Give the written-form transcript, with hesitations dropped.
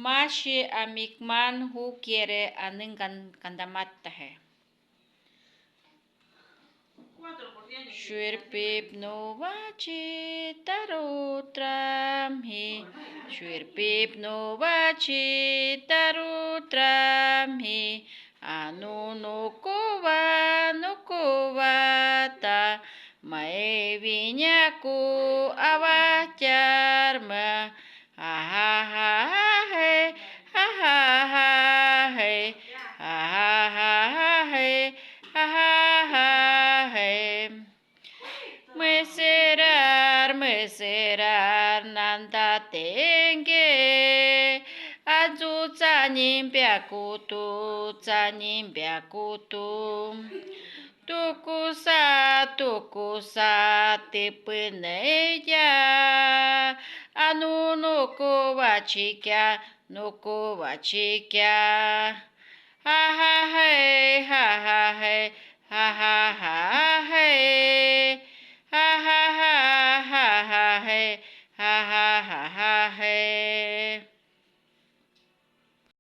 Mashi amikman who quiere aning kandamat है Shwirpip no vachi tarutram hi Shwirpip no vachi tarutram hi Anu no kova ta Mae vinyaku avacharma Ha ha ha he ha ha ha he ha ha ha he ha ha he Meserar nanta tenge Azu tsanim biakutu Tukusa tipineya Anu nuku vachikya Ha ha hey ha ha hey ha ha ha hey ha ha ha ha ha hey ha ha ha ha hey